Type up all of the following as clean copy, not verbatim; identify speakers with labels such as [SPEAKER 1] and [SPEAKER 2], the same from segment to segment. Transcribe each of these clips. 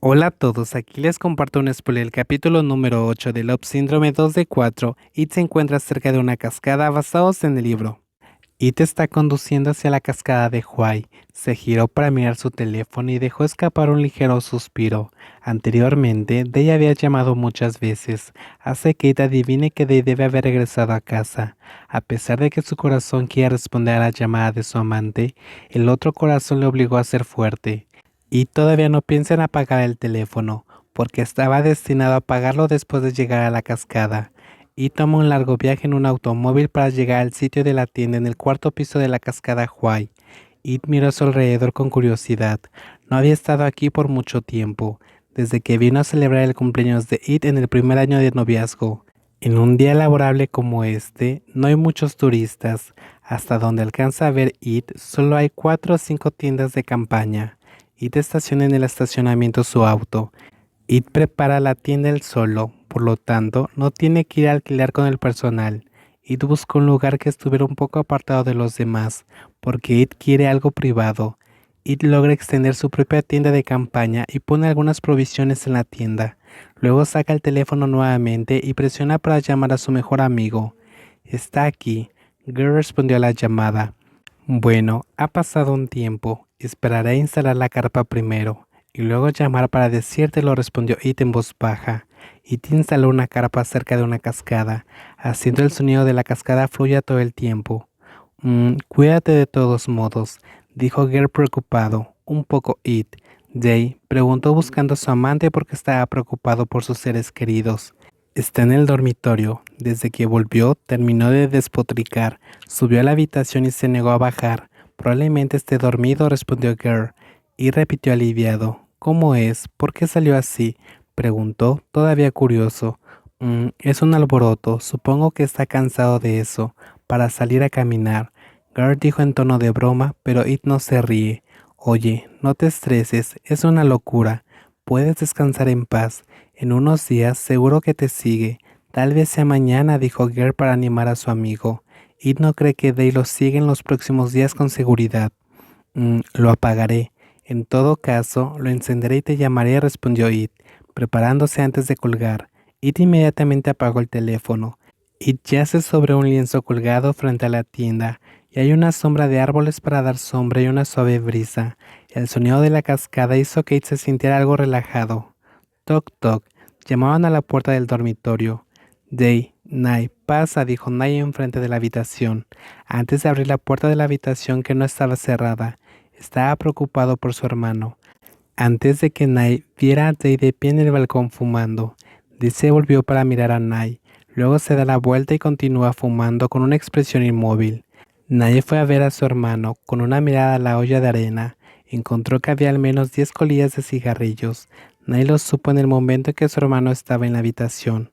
[SPEAKER 1] Hola a todos, aquí les comparto un spoiler del capítulo número 8 de Love Síndrome 2 de 4. It se encuentra cerca de una cascada basados en el libro. It está conduciendo hacia la cascada de Huay. Se giró para mirar su teléfono y dejó escapar un ligero suspiro. Anteriormente, Day había llamado muchas veces. Hace que It adivine que Day debe haber regresado a casa. A pesar de que su corazón quiere responder a la llamada de su amante, el otro corazón le obligó a ser fuerte. Y todavía no piensa en apagar el teléfono, porque estaba destinado a apagarlo después de llegar a la cascada. Y toma un largo viaje en un automóvil para llegar al sitio de la tienda en el cuarto piso de la cascada Huay. It miró a su alrededor con curiosidad. No había estado aquí por mucho tiempo, desde que vino a celebrar el cumpleaños de It en el primer año de noviazgo. En un día laborable como este, no hay muchos turistas. Hasta donde alcanza a ver It, solo hay 4 o 5 tiendas de campaña. It estaciona en el estacionamiento su auto. It prepara la tienda él solo, por lo tanto, no tiene que ir a alquilar con el personal. It busca un lugar que estuviera un poco apartado de los demás, porque It quiere algo privado. It logra extender su propia tienda de campaña y pone algunas provisiones en la tienda. Luego saca el teléfono nuevamente y presiona para llamar a su mejor amigo. Está aquí. Girl respondió a la llamada. Bueno, ha pasado un tiempo. Esperaré a instalar la carpa primero y luego llamar para decírtelo, respondió It en voz baja. It instaló una carpa cerca de una cascada, haciendo el sonido de la cascada fluya todo el tiempo. Cuídate de todos modos, dijo Girl preocupado. Un poco It. Day preguntó buscando a su amante porque estaba preocupado por sus seres queridos. Está en el dormitorio. Desde que volvió, terminó de despotricar, subió a la habitación y se negó a bajar. Probablemente esté dormido, respondió Girl, y repitió aliviado. ¿Cómo es? ¿Por qué salió así? Preguntó, todavía curioso. Es un alboroto. Supongo que está cansado de eso. Para salir a caminar. Girl dijo en tono de broma, pero It no se ríe. Oye, no te estreses. Es una locura. Puedes descansar en paz. En unos días seguro que te sigue. Tal vez sea mañana, dijo Girl para animar a su amigo. It no cree que Day lo siga en los próximos días con seguridad. Lo apagaré. En todo caso, lo encenderé y te llamaré, respondió It, preparándose antes de colgar. It inmediatamente apagó el teléfono. It yace sobre un lienzo colgado frente a la tienda, y hay una sombra de árboles para dar sombra y una suave brisa. El sonido de la cascada hizo que It se sintiera algo relajado. Toc toc. Llamaban a la puerta del dormitorio. Day, Nay, pasa, dijo Nay enfrente de la habitación. Antes de abrir la puerta de la habitación que no estaba cerrada, estaba preocupado por su hermano. Antes de que Nay viera a Day de pie en el balcón fumando, Day se volvió para mirar a Nay. Luego se da la vuelta y continúa fumando con una expresión inmóvil. Nay fue a ver a su hermano con una mirada a la olla de arena. Encontró que había al menos 10 colillas de cigarrillos. Nay lo supo en el momento en que su hermano estaba en la habitación.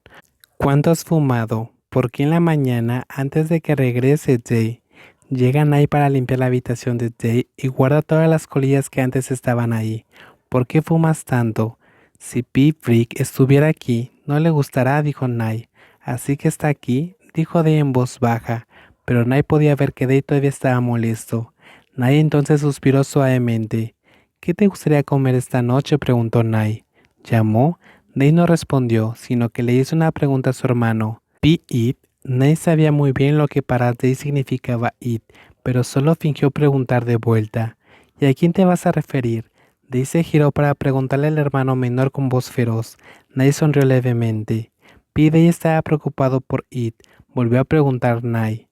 [SPEAKER 1] ¿Cuánto has fumado? ¿Por qué en la mañana, antes de que regrese Day? Llega Nay para limpiar la habitación de Day y guarda todas las colillas que antes estaban ahí. ¿Por qué fumas tanto? Si Pip Freak estuviera aquí, no le gustará, dijo Nay. Así que está aquí, dijo Day en voz baja, pero Nay podía ver que Day todavía estaba molesto. Nay entonces suspiró suavemente. ¿Qué te gustaría comer esta noche?, preguntó Nay. Llamó. Day no respondió, sino que le hizo una pregunta a su hermano. Be It. Nay sabía muy bien lo que para Day significaba It, pero solo fingió preguntar de vuelta. ¿Y a quién te vas a referir? Day se giró para preguntarle al hermano menor con voz feroz. Nay sonrió levemente. Day estaba preocupado por It. Volvió a preguntar Nay.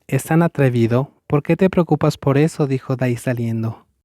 [SPEAKER 1] ¿Es tan atrevido? ¿Por qué te preocupas por eso?, dijo Day saliendo.